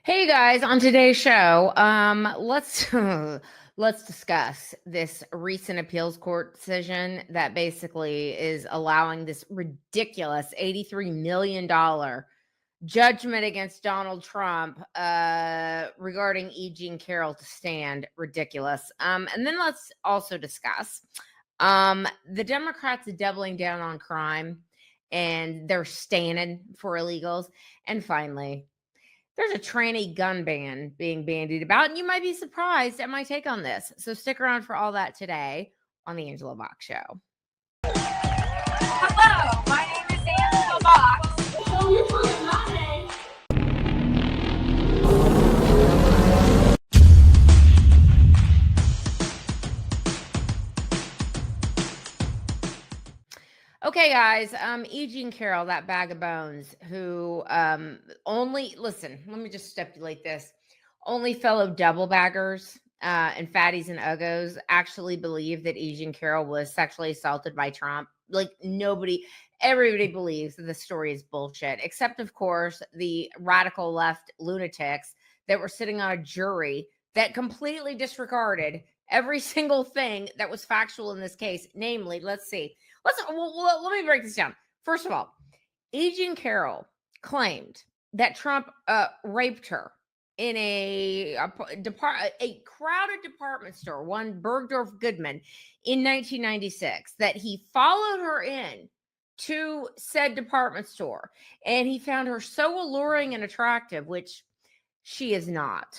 Hey guys, on today's show, let's let's discuss this recent appeals court decision that basically is allowing this ridiculous $83 million judgment against Donald Trump regarding E. Jean Carroll to stand. Ridiculous. And then let's also discuss the Democrats are doubling down on crime and they're standing for illegals. And finally, there's a tranny gun ban being bandied about, and you might be surprised at my take on this. So stick around for all that today on the Angela Box Show. Hello, my name is Angela Box. Okay, guys, E. Jean Carroll, that bag of bones, who listen, let me just stipulate this. Only fellow double baggers and fatties and uggos actually believe that E. Jean Carroll was sexually assaulted by Trump. Like everybody believes that the story is bullshit, except of course the radical left lunatics that were sitting on a jury that completely disregarded every single thing that was factual in this case. Namely, let me break this down. First of all, E. Jean Carroll claimed that Trump raped her in a crowded department store, one Bergdorf Goodman, in 1996, that he followed her in to said department store, and he found her so alluring and attractive, which she is not.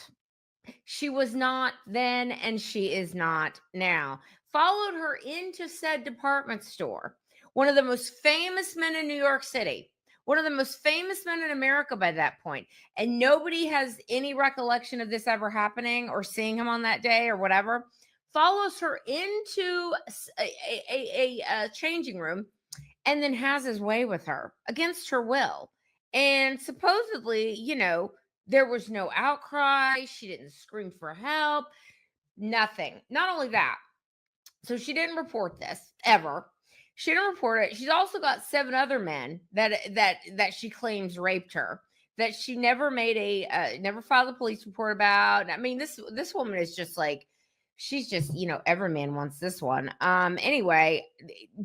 She was not then, and she is not now. Followed her into said department store. One of the most famous men in New York City, one of the most famous men in America by that point, and nobody has any recollection of this ever happening or seeing him on that day or whatever, follows her into a changing room and then has his way with her against her will. And supposedly, there was no outcry. She didn't scream for help. Nothing. Not only that, so she didn't report this ever. She didn't report it. She's also got 7 other men that she claims raped her, that she never never filed a police report about. I mean, this woman is just like, she's just, every man wants this one. Anyway,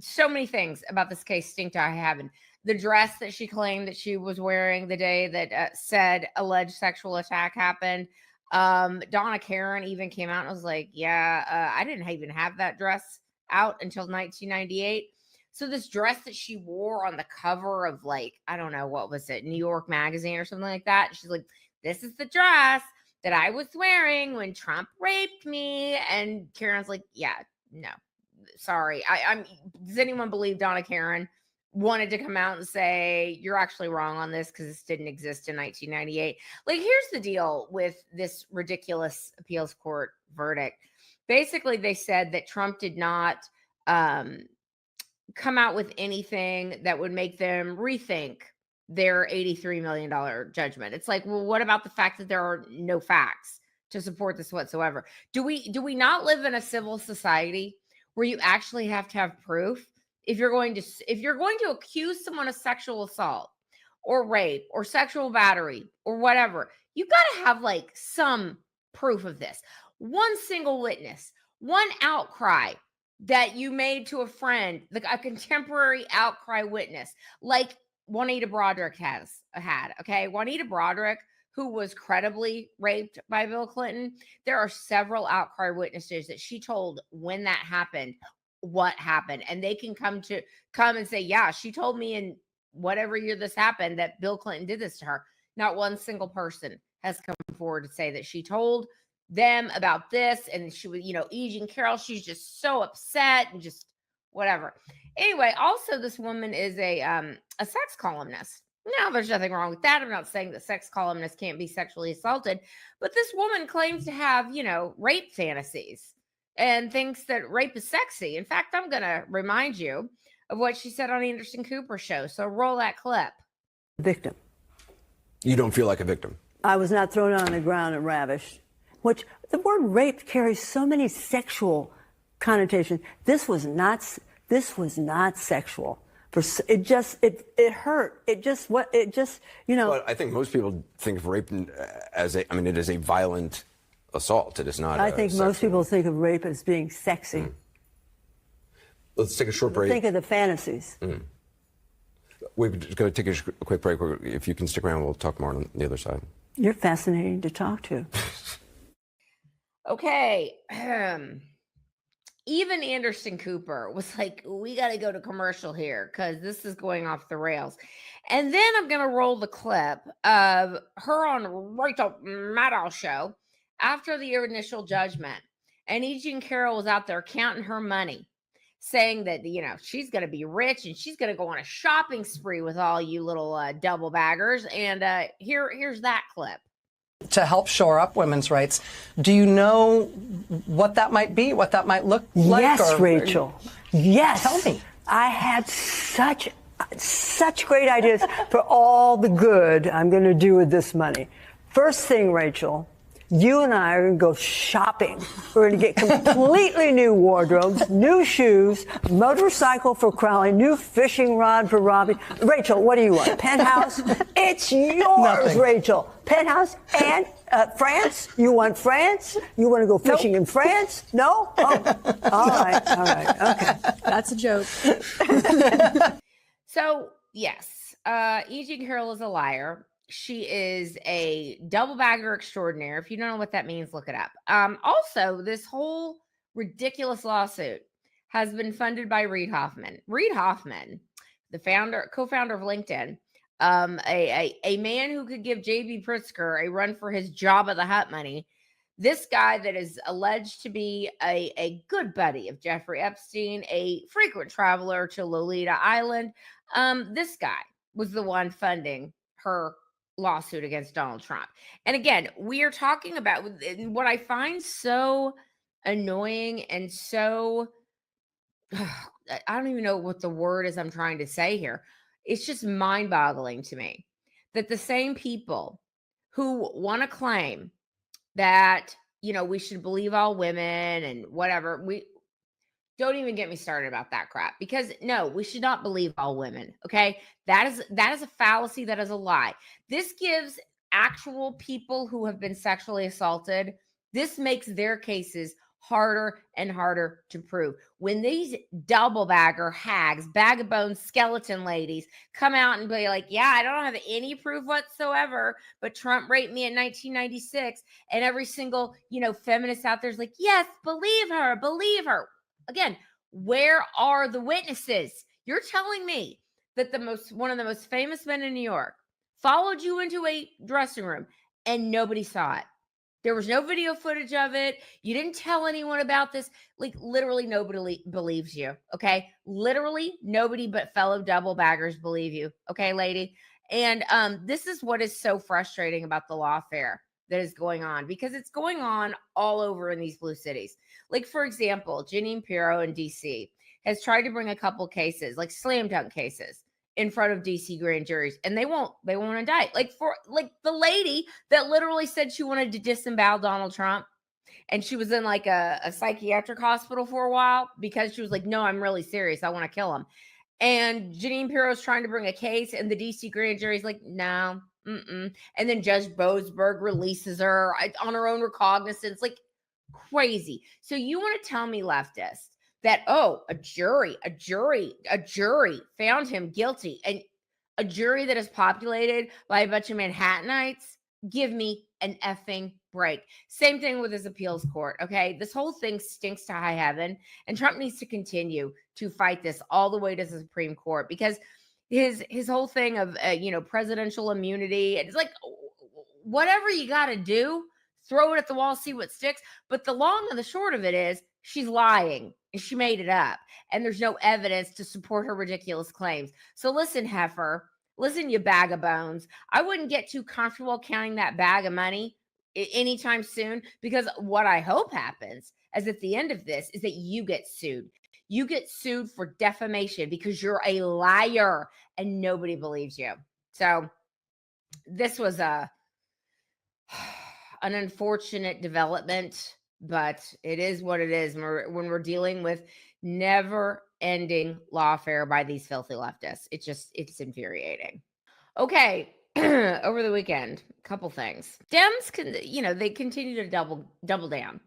so many things about this case stink to high heaven. The dress that she claimed that she was wearing the day that said alleged sexual attack happened. Donna Karen even came out and was like, I didn't even have that dress out until 1998. So this dress that she wore on the cover of, like, I don't know, what was it, New York Magazine or something like that. She's like, this is the dress that I was wearing when Trump raped me. And Karen's like, yeah, no, sorry. Does anyone believe Donna Karen wanted to come out and say, you're actually wrong on this because this didn't exist in 1998? Like, here's the deal with this ridiculous appeals court verdict. Basically, they said that Trump did not come out with anything that would make them rethink their $83 million judgment. It's like, well, what about the fact that there are no facts to support this whatsoever? Do we not live in a civil society where you actually have to have proof? If you're going to accuse someone of sexual assault or rape or sexual battery or whatever, you got to have like some proof of this. One single witness, one outcry that you made to a friend, like a contemporary outcry witness, like Juanita Broaddrick had. Okay, Juanita Broaddrick, who was credibly raped by Bill Clinton. There are several outcry witnesses that she told when that happened, what happened, and they can come and say, yeah, she told me in whatever year this happened that Bill Clinton did this to her. Not one single person has come forward to say that she told them about this, and she was, E. Jean Carroll, she's just so upset and just whatever. Anyway, also this woman is a sex columnist. Now, there's nothing wrong with that. I'm not saying that sex columnists can't be sexually assaulted, but this woman claims to have, rape fantasies and thinks that rape is sexy. In fact, I'm going to remind you of what she said on the Anderson Cooper show. So roll that clip. Victim. You don't feel like a victim? I was not thrown on the ground and ravished. Which the word rape carries so many sexual connotations. This was not sexual. It hurt. But I think most people think of rape as it is a violent assault. It is not. I think most people think of rape as being sexy. Let's take a short break. Think of the fantasies. We're going to take a quick break. If you can stick around, we'll talk more on the other side. You're fascinating to talk to. Okay. Even Anderson Cooper was like, we got to go to commercial here because this is going off the rails. And then I'm going to roll the clip of her on Rachel Maddow's show after the initial judgment. And E. Jean Carroll was out there counting her money, saying that, she's going to be rich and she's going to go on a shopping spree with all you little double baggers. And here's that clip. To help shore up women's rights. Do you know what that might be, what that might look like? Yes, Rachel. Yes. Tell me. I had such great ideas for all the good I'm going to do with this money. First thing, Rachel, you and I are going to go shopping. We're going to get completely new wardrobes, new shoes, motorcycle for Crowley, new fishing rod for Robbie. Rachel, what do you want? Penthouse? It's yours, Nothing. Rachel. Penthouse and France? You want France? You want to go fishing in France? No? Oh, all right. Okay. That's a joke. So, yes, E. Jean Carroll is a liar. She is a double bagger extraordinaire. If you don't know what that means, look it up. Also, this whole ridiculous lawsuit has been funded by Reid Hoffman. Reid Hoffman, the co-founder of LinkedIn, a man who could give J.B. Pritzker a run for his job of the Hutt money. This guy that is alleged to be a good buddy of Jeffrey Epstein, a frequent traveler to Lolita Island. This guy was the one funding her lawsuit against Donald Trump. And again, we are talking about what I find so annoying and so, I don't even know what the word is I'm trying to say here. It's just mind-boggling to me that the same people who want to claim that, we should believe all women and whatever, we don't even get me started about that crap, because no, we should not believe all women. Okay. That is a fallacy. That is a lie. This gives actual people who have been sexually assaulted, this makes their cases harder and harder to prove. When these double bagger hags, bag of bones, skeleton ladies come out and be like, yeah, I don't have any proof whatsoever, but Trump raped me in 1996. And every single, feminist out there is like, yes, believe her, believe her. Again, where are the witnesses? You're telling me that one of the most famous men in New York followed you into a dressing room and nobody saw it. There was no video footage of it. You didn't tell anyone about this. Like, literally nobody believes you. Okay. Literally nobody but fellow double baggers believe you. Okay, lady. And this is what is so frustrating about the lawfare that is going on, because it's going on all over in these blue cities. Like, for example, Jeanine Pirro in DC has tried to bring a couple cases, like slam dunk cases, in front of DC grand juries, and they won't indict. Like the lady that literally said she wanted to disembowel Donald Trump, and she was in like a psychiatric hospital for a while because she was like, no, I'm really serious. I want to kill him. And Jeanine Pirro is trying to bring a case, and the DC grand jury is like, no. And then Judge Boasberg releases her on her own recognizance, like crazy. So you want to tell me, leftists, that, a jury found him guilty, and a jury that is populated by a bunch of Manhattanites? Give me an effing break. Same thing with his appeals court. Okay. This whole thing stinks to high heaven, and Trump needs to continue to fight this all the way to the Supreme Court, because his whole thing of, presidential immunity, it's like, whatever you got to do, throw it at the wall, see what sticks. But the long and the short of it is, she's lying. She made it up, and there's no evidence to support her ridiculous claims. So listen, heifer, listen, you bag of bones. I wouldn't get too comfortable counting that bag of money anytime soon, because what I hope happens is at the end of this is that you get sued. You get sued for defamation because you're a liar and nobody believes you. So this was an unfortunate development but it is what it is when we're dealing with never-ending lawfare by these filthy leftists. It's infuriating. Okay, over the weekend, a couple things. Dems they continue to double down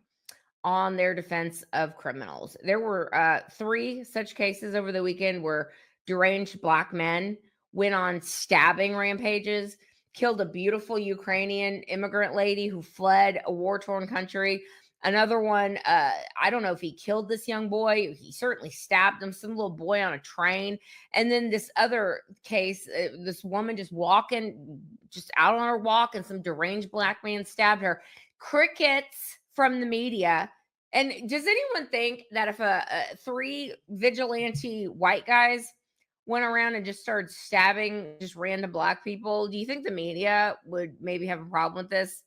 on their defense of criminals. There were 3 such cases over the weekend where deranged Black men went on stabbing rampages, killed a beautiful Ukrainian immigrant lady who fled a war-torn country. Another one, I don't know if he killed this young boy. He certainly stabbed him, some little boy on a train. And then this other case, this woman just out on her walk, and some deranged Black man stabbed her. Crickets from the media. And does anyone think that if 3 vigilante white guys went around and just started stabbing just random Black people, do you think the media would maybe have a problem with this?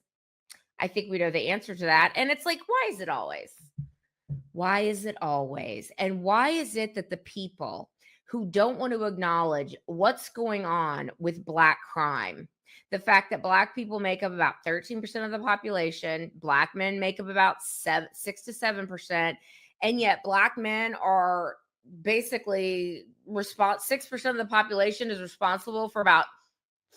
I think we know the answer to that. And it's like, why is it always? Why is it always? And why is it that the people who don't want to acknowledge what's going on with Black crime, the fact that Black people make up about 13% of the population, Black men make up about 6 to 7%, and yet Black men are basically 6% of the population is responsible for about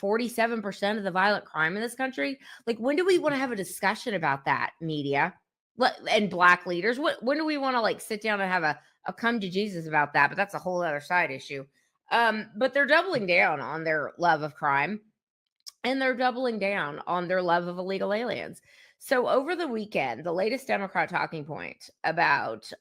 47% of the violent crime in this country? Like, when do we want to have a discussion about that, media and Black leaders? When do we want to sit down and have a come to Jesus about that? But that's a whole other side issue. But they're doubling down on their love of crime, and they're doubling down on their love of illegal aliens. So over the weekend, the latest Democrat talking point about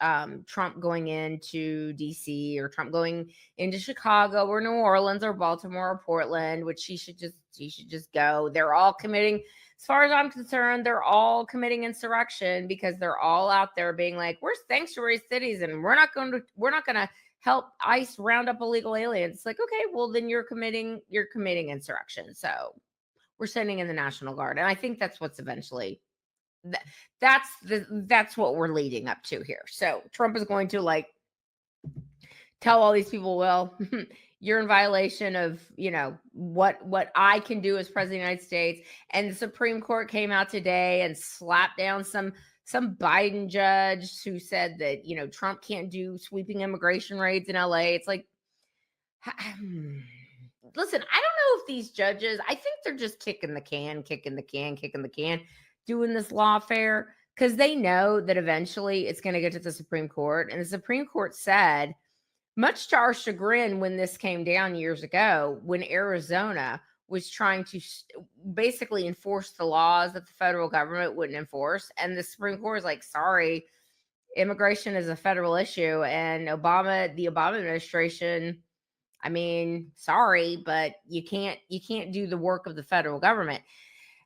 Trump going into DC, or Trump going into Chicago or New Orleans or Baltimore or Portland, which he should just go. They're all committing, as far as I'm concerned, they're all committing insurrection, because they're all out there being like, we're sanctuary cities and we're not going to help ICE round up illegal aliens. It's like, okay, well then you're committing insurrection. So we're sending in the National Guard. And I think that's what's eventually that's what we're leading up to here. So Trump is going to tell all these people, well, you're in violation of, what I can do as president of the United States. And the Supreme Court came out today and slapped down some Biden judge who said that, Trump can't do sweeping immigration raids in LA. It's like, listen, I don't know if these judges, I think they're just kicking the can, doing this lawfare, because they know that eventually it's going to get to the Supreme Court. And the Supreme Court said, much to our chagrin, when this came down years ago, when Arizona was trying to basically enforce the laws that the federal government wouldn't enforce. And the Supreme Court is like, sorry, immigration is a federal issue. And the Obama administration, I mean, sorry, but you can't do the work of the federal government.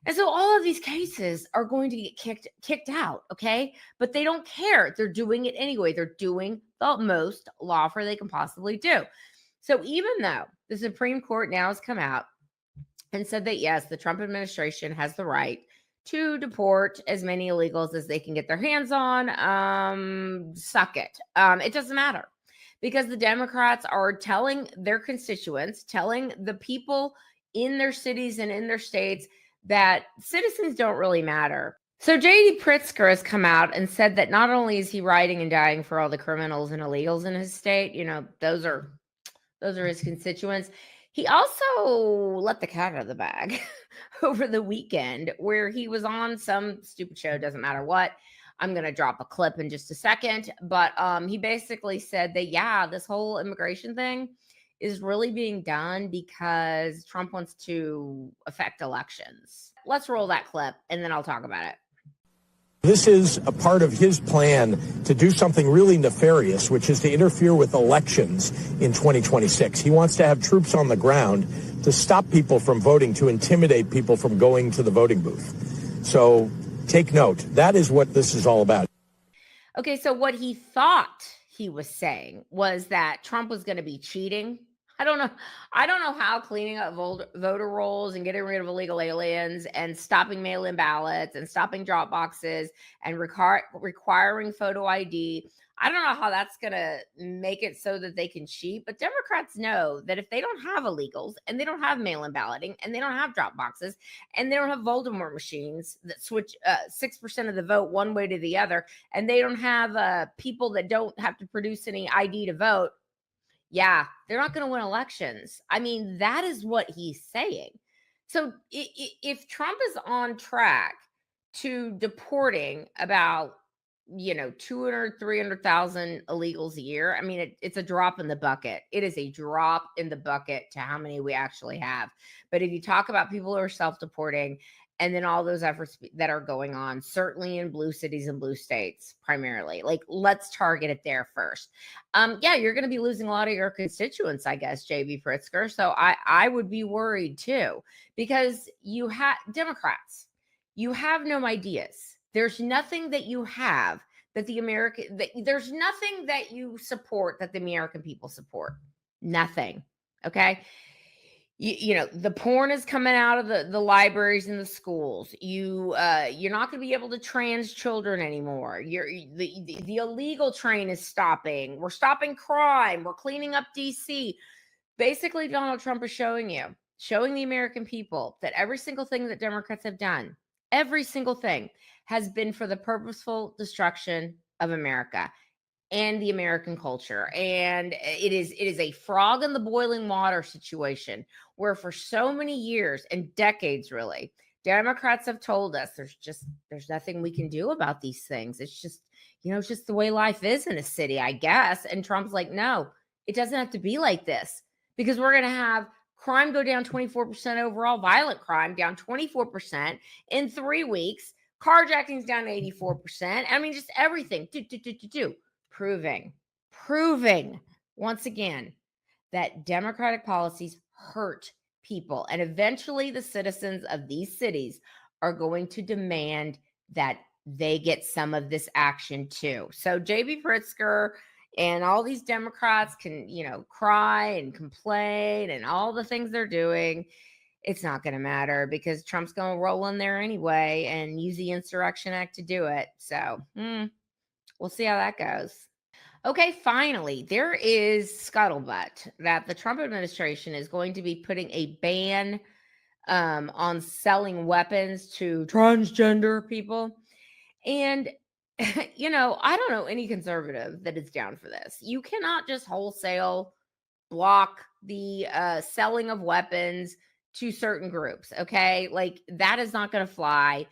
And so all of these cases are going to get kicked out, okay? But they don't care. They're doing it anyway. They're doing the most lawfare they can possibly do. So even though the Supreme Court now has come out and said that, yes, the Trump administration has the right to deport as many illegals as they can get their hands on, suck it. It doesn't matter, because the Democrats are telling their constituents, telling the people in their cities and in their states, that citizens don't really matter. So J.D. Pritzker has come out and said that not only is he riding and dying for all the criminals and illegals in his state, those are his constituents. He also let the cat out of the bag over the weekend, where he was on some stupid show, doesn't matter what. I'm going to drop a clip in just a second, but he basically said that, yeah, this whole immigration thing is really being done because Trump wants to affect elections. Let's roll that clip, and then I'll talk about it. This is a part of his plan to do something really nefarious, which is to interfere with elections in 2026. He wants to have troops on the ground to stop people from voting, to intimidate people from going to the voting booth. So take note. That is what this is all about. Okay, so what he thought he was saying was that Trump was going to be cheating. I don't know how cleaning up voter rolls and getting rid of illegal aliens and stopping mail-in ballots and stopping drop boxes and requiring photo ID. I don't know how that's going to make it so that they can cheat, but Democrats know that if they don't have illegals and they don't have mail-in balloting and they don't have drop boxes and they don't have Voldemort machines that switch 6% of the vote one way to the other, and they don't have people that don't have to produce any ID to vote, yeah, they're not going to win elections. I mean, that is what he's saying. So if Trump is on track to deporting about 200, 300,000 illegals a year, I mean, it's a drop in the bucket. It is a drop in the bucket to how many we actually have. But if you talk about people who are self-deporting, and then all those efforts that are going on, certainly in blue cities and blue states primarily, like, let's target it there first. Yeah, you're going to be losing a lot of your constituents, I guess, JB Pritzker. So I would be worried too, because you have Democrats, you have no ideas. There's nothing that you have that there's nothing that you support that the American people support. Nothing. Okay. The porn is coming out of the libraries and the schools. You're not going to be able to trans children anymore. The illegal train is stopping. We're stopping crime. We're cleaning up DC. Basically, Donald Trump is showing the American people that every single thing that Democrats have done, every single thing, has been for the purposeful destruction of America and the American culture. And it is a frog in the boiling water situation, where for so many years and decades, really, Democrats have told us there's nothing we can do about these things. It's just, it's just the way life is in a city, I guess. And Trump's like, no, it doesn't have to be like this, because we're going to have crime go down 24% overall, violent crime down 24% in 3 weeks, carjackings down 84%. I mean, just everything. Proving once again that Democratic policies hurt people. And eventually the citizens of these cities are going to demand that they get some of this action too. So JB Pritzker and all these Democrats can, cry and complain and all the things they're doing. It's not going to matter, because Trump's going to roll in there anyway and use the Insurrection Act to do it. So we'll see how that goes. Okay, finally, there is scuttlebutt that the Trump administration is going to be putting a ban on selling weapons to transgender people. And, I don't know any conservative that is down for this. You cannot just wholesale block the selling of weapons to certain groups, okay? Like, that is not going to fly.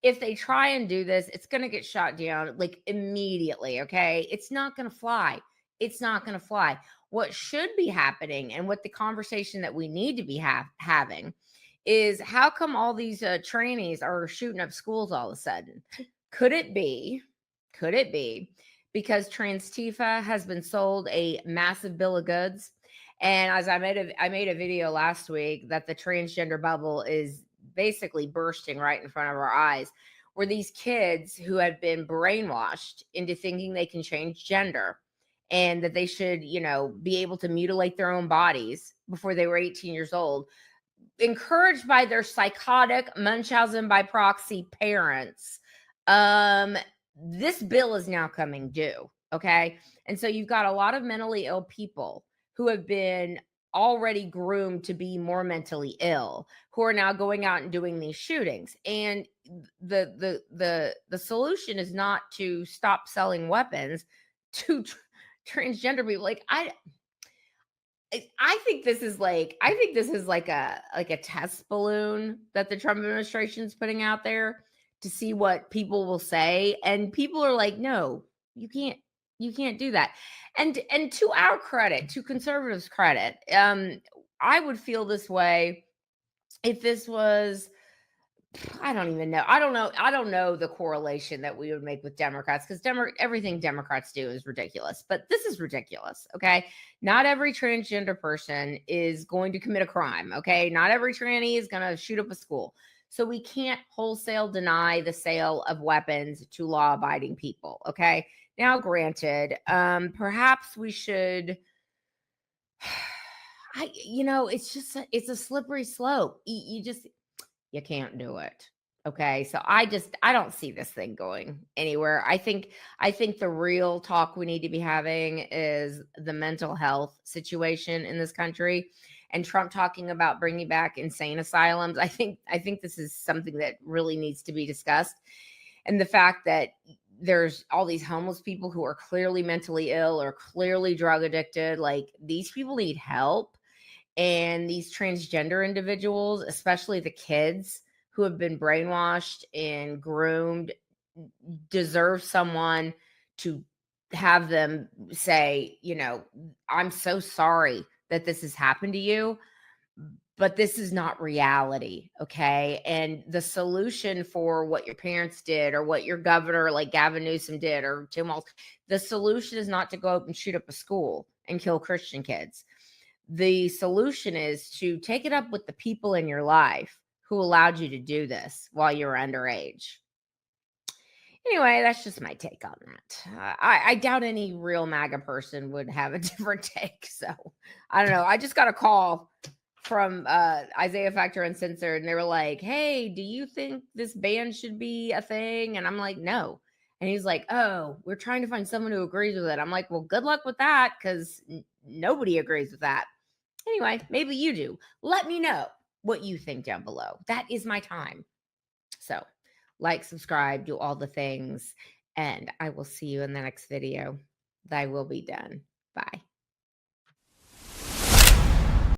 If they try and do this, it's going to get shot down like immediately. Okay. It's not going to fly. It's not going to fly. What should be happening, and what the conversation that we need to be having, is how come all these trainees are shooting up schools all of a sudden? Could it be because Transtifa has been sold a massive bill of goods? And as I made a video last week that the transgender bubble is basically bursting right in front of our eyes, where these kids who have been brainwashed into thinking they can change gender and that they should, be able to mutilate their own bodies before they were 18 years old, encouraged by their psychotic Munchausen by proxy parents. This bill is now coming due. Okay. And so you've got a lot of mentally ill people who have been already groomed to be more mentally ill, who are now going out and doing these shootings. And the solution is not to stop selling weapons to transgender people. Like, I think this is like a test balloon that the Trump administration is putting out there to see what people will say. And people are like, no, you can't do that. And to our credit, to conservatives' credit, I would feel this way if this was, I don't even know. I don't know the correlation that we would make with Democrats, because everything Democrats do is ridiculous. But this is ridiculous. Okay. Not every transgender person is going to commit a crime. Okay. Not every tranny is going to shoot up a school. So we can't wholesale deny the sale of weapons to law-abiding people. Okay. Now, granted, perhaps we should, it's a slippery slope. You can't do it. Okay. So I don't see this thing going anywhere. I think the real talk we need to be having is the mental health situation in this country, and Trump talking about bringing back insane asylums. I think this is something that really needs to be discussed. And the fact that there's all these homeless people who are clearly mentally ill or clearly drug addicted, like these people need help. And these transgender individuals, especially the kids who have been brainwashed and groomed, deserve someone to have them say, I'm so sorry that this has happened to you, but this is not reality. Okay. And the solution for what your parents did or what your governor, like Gavin Newsom, did, or Tim Walz, the solution is not to go up and shoot up a school and kill Christian kids. The solution is to take it up with the people in your life who allowed you to do this while you were underage. Anyway, that's just my take on that. I doubt any real MAGA person would have a different take. So I don't know. I just got a call from Isaiah Factor Uncensored, and they were like, hey, do you think this ban should be a thing? And I'm like, no. And he's like, oh, we're trying to find someone who agrees with it. I'm like, well, good luck with that, because nobody agrees with that. Anyway, maybe you do. Let me know what you think down below. That is my time. So like, subscribe, do all the things, and I will see you in the next video. Thy will be done. Bye.